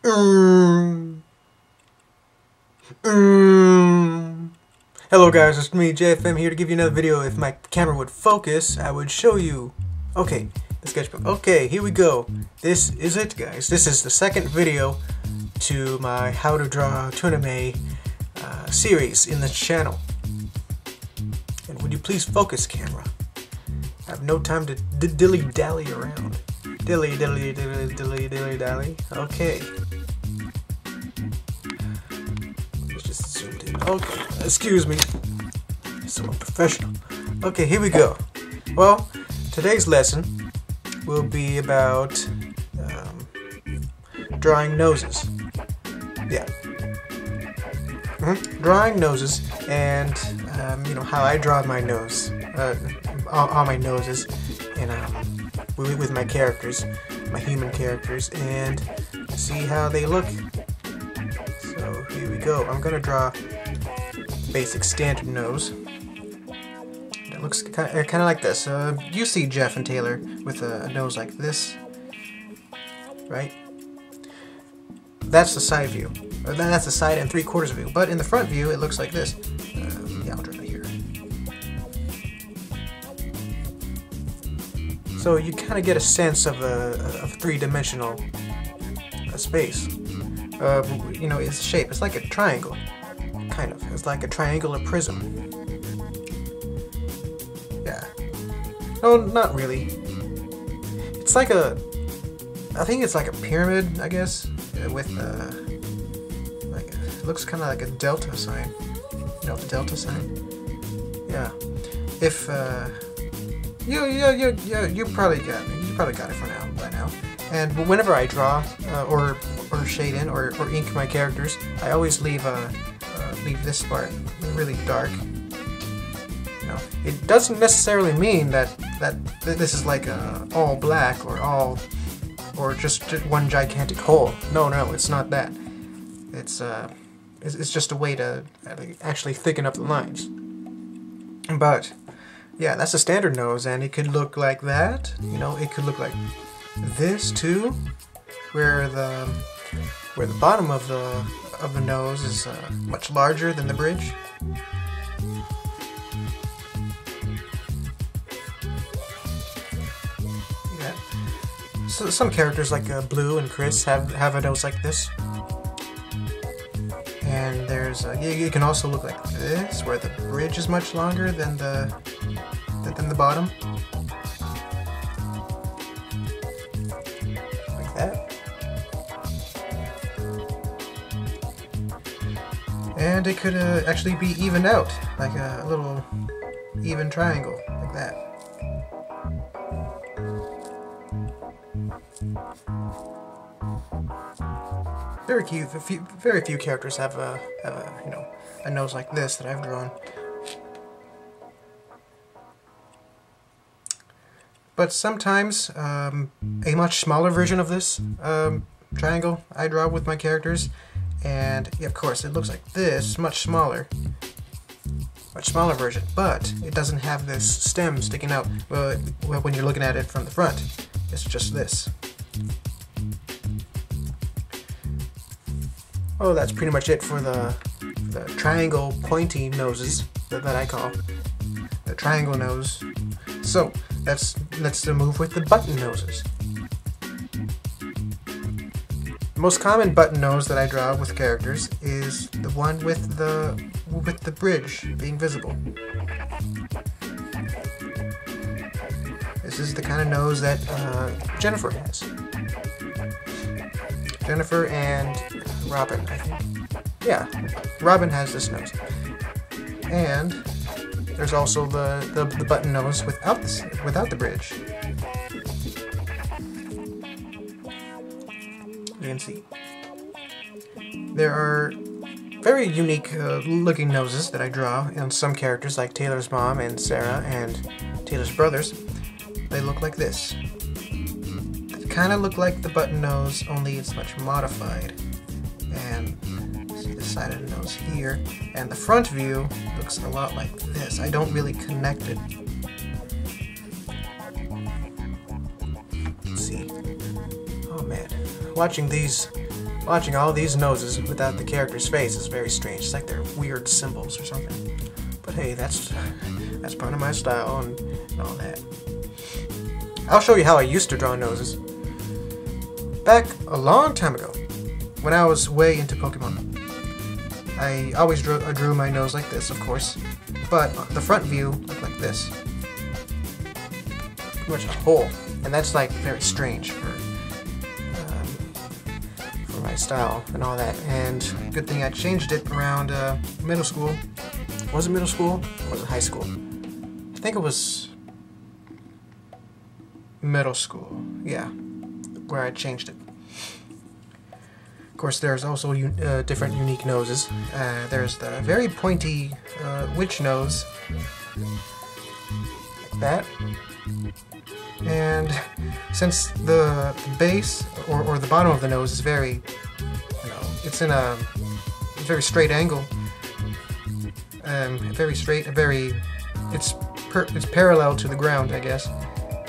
Hello guys, it's me, JFM, here to give you another video. If my camera would focus, I would show you. Okay, the sketchbook. Okay, here we go. This is it, guys. This is the second video to my How to Draw Toonime series in the channel. And would you please focus, camera? I have no time to dilly-dally around. Dilly-dally. Okay. Just zoomed in. Okay, excuse me. So unprofessional. Okay, here we go. Well, today's lesson will be about drawing noses. Yeah. Drawing noses and you know how I draw my nose, all my noses, and with my characters, my human characters, and see how they look. So here we go. I'm gonna draw basic standard nose. It looks kind of like this. You see Jeff and Taylor with a nose like this, right? That's the side view. That's the side and 3/4 view. But in the front view, it looks like this. Yeah, I'll draw it here. So you kind of get a sense of a three-dimensional space. You know, its shape. It's like a triangle, kind of. It's like a triangular prism. Yeah. No, not really. It's like a. I think it's like a pyramid, I guess, with like it looks kind of like a delta sign. You know, the delta sign. Yeah. If you probably got it for now by now. And whenever I draw or shade in or ink my characters, I always leave this part really dark. You know, it doesn't necessarily mean that this is like all black or just one gigantic hole. No, it's not that. It's just a way to actually thicken up the lines. But yeah, that's a standard nose, and it could look like that. You know, it could look like this too, where the bottom of the nose is much larger than the bridge. Yeah. So some characters like Blue and Chris have a nose like this. And there's you can also look like this, where the bridge is much longer than the bottom. Like that. And it could actually be evened out, like a little even triangle, like that. Very few characters have a you know, a nose like this that I've drawn. But sometimes a much smaller version of this triangle I draw with my characters, and yeah, of course it looks like this, much smaller version, but it doesn't have this stem sticking out when you're looking at it from the front. It's just this. Oh, that's pretty much it for the triangle pointy noses that I call the triangle nose. So let's move with the button noses. The most common button nose that I draw with characters is the one with the bridge being visible. This is the kind of nose that Jennifer has. Jennifer and Robin, I think. Yeah, Robin has this nose. And there's also the button nose without the bridge. You can see. There are very unique looking noses that I draw in some characters, like Taylor's mom and Sarah and Taylor's brothers. They look like this. Kind of look like the button nose, only it's much modified. And see the side of the nose here, and the front view looks a lot like this. I don't really connect it. Let's see. Oh man, watching these Watching all these noses without the character's face is very strange. It's like they're weird symbols or something. But hey, that's part of my style and all that. I'll show you how I used to draw noses. Back a long time ago, when I was way into Pokemon, I always drew my nose like this, of course, but the front view looked like this. Pretty much a hole, and that's like very strange for my style and all that. And good thing I changed it around middle school. Was it middle school or was it high school? I think it was middle school, yeah, where I changed it. Of course, there's also different unique noses. There's the very pointy witch nose, like that. And since the base or the bottom of the nose is very, it's in a very straight angle, very straight, it's parallel to the ground, I guess.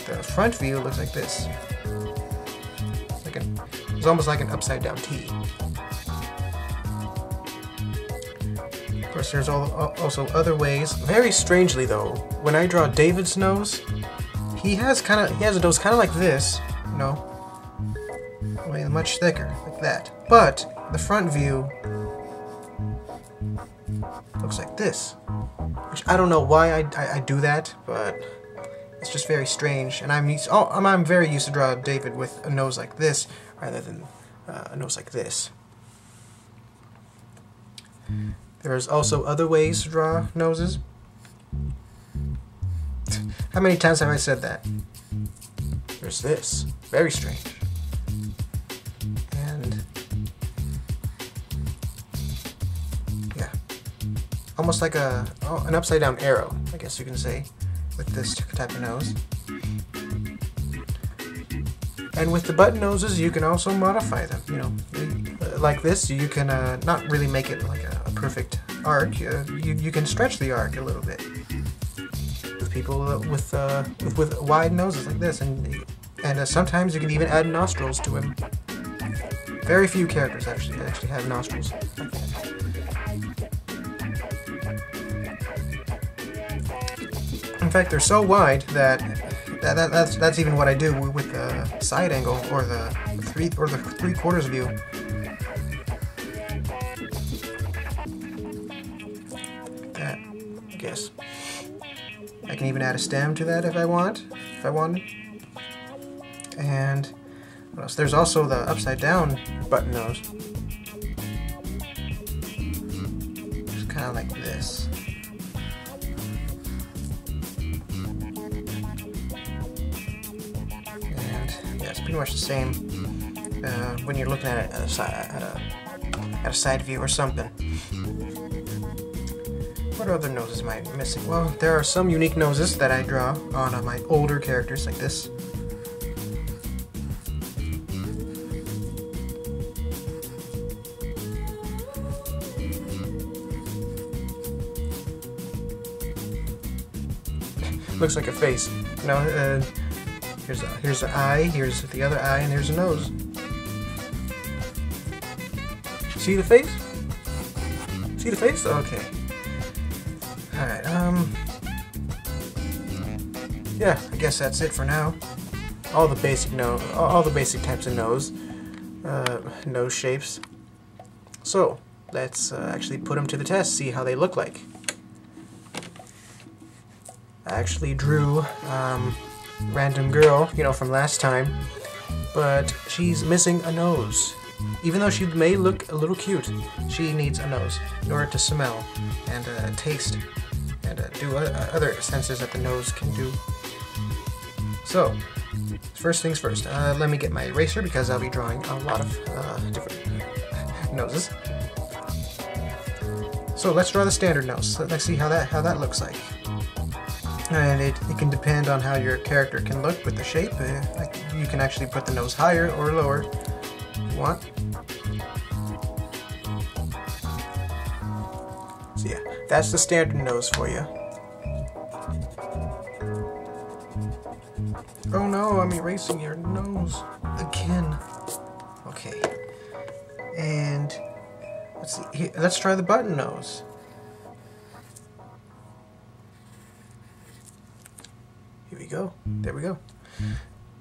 The front view looks like this. It's almost like an upside down T. Of course, there's also other ways. Very strangely though, when I draw David's nose, he has a nose kind of like this, only much thicker, like that. But the front view looks like this, which I don't know why I do that, but it's just very strange. And I'm very used to draw David with a nose like this rather than a nose like this. There's also other ways to draw noses. How many times have I said that? There's this. Very strange. And yeah, almost like an upside down arrow, I guess you can say, with this type of nose. And with the button noses, you can also modify them. Like this, you can not really make it like a perfect arc. You can stretch the arc a little bit. With people with wide noses like this, and sometimes you can even add nostrils to him. Very few characters actually have nostrils like that. In fact, they're so wide that's even what I do with the side angle or the three-quarters view. That, I guess. I can even add a stem to that if I wanted. And what else? There's also the upside down button nose. It's kind of like this. And yeah, it's pretty much the same when you're looking at it at a side view or something. What other noses am I missing? Well, there are some unique noses that I draw on my older characters, like this. Looks like a face. Here's the eye, here's the other eye, and here's a nose. See the face? See the face? Okay. Alright, yeah, I guess that's it for now. All the basic types of nose shapes. So, let's actually put them to the test, see how they look like. I actually drew random girl, from last time, but she's missing a nose. Even though she may look a little cute, she needs a nose in order to smell and taste and do other senses that the nose can do. So, first things first, let me get my eraser because I'll be drawing a lot of different noses. So let's draw the standard nose. Let's see how that looks like. And it can depend on how your character can look with the shape. You can actually put the nose higher or lower if you want. So yeah, that's the standard nose for you. Oh no, I'm erasing your nose again. Okay. And let's see. Let's try the button nose. Here we go. There we go.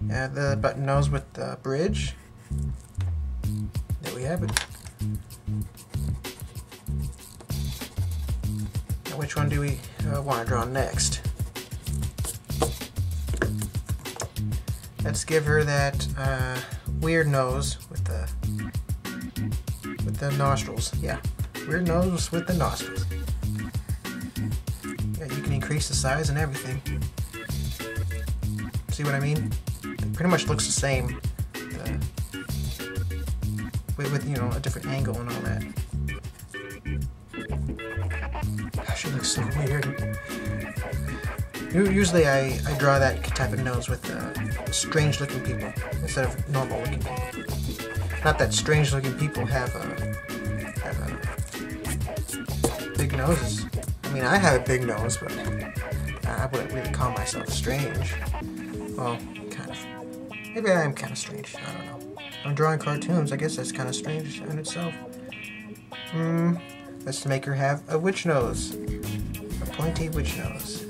The button nose with the bridge. There we have it. Now which one do we want to draw next? Let's give her that weird nose with the nostrils. Yeah, weird nose with the nostrils. Yeah, you can increase the size and everything. See what I mean? It pretty much looks the same, with you know, a different angle and all that. She looks so weird. Usually I draw that type of nose with strange looking people instead of normal looking people. Not that strange looking people have big noses. I mean, I have a big nose, but I wouldn't really call myself strange. Well, kind of. Maybe I am kind of strange. I don't know. I'm drawing cartoons. I guess that's kind of strange in itself. Let's make her have a witch nose. A pointy witch nose.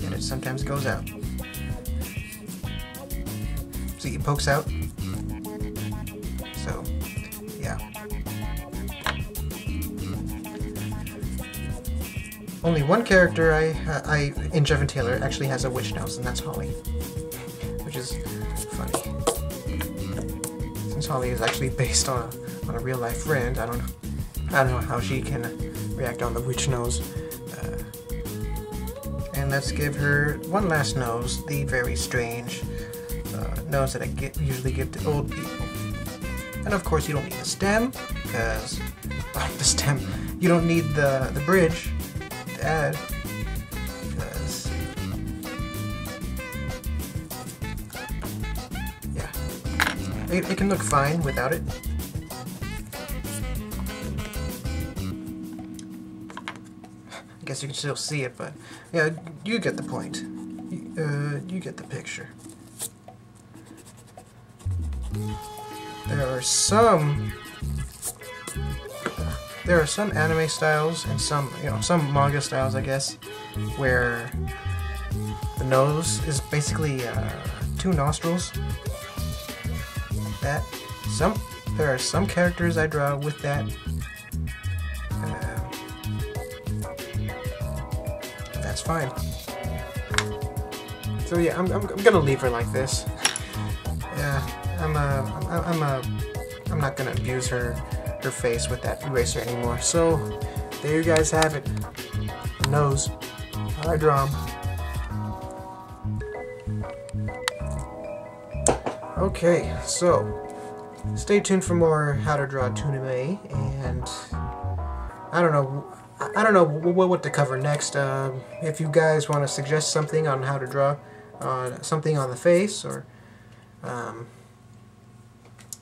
And it sometimes goes out. See, it pokes out. So, yeah. Only one character in Jeff and Taylor actually has a witch nose, and that's Holly. Which is funny. Since Holly is actually based on a real life friend, I don't know how she can react on the witch nose. And let's give her one last nose, the very strange nose that I usually give to old people. And of course you don't need the stem, because you don't need the bridge to add, because yeah, it can look fine without it. I guess you can still see it, but yeah, you get the point. You get the picture. There are some anime styles and some manga styles, I guess, where the nose is basically two nostrils. There are some characters I draw with that. That's fine. So yeah, I'm gonna leave her like this. Yeah, I'm not gonna abuse her face with that eraser anymore. So there you guys have it. The nose. How I draw him. Okay, so stay tuned for more how to draw Toonime, and I don't know what to cover next. If you guys want to suggest something on how to draw something on the face, or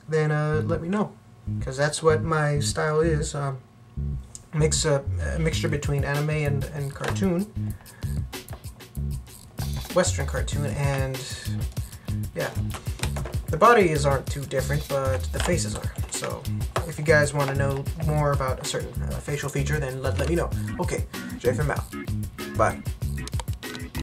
then let me know, because that's what my style is. A mixture between anime and cartoon, Western cartoon, and yeah. The bodies aren't too different, but the faces are. So if you guys want to know more about a certain facial feature, then let me know. Okay, Jay from out. Bye.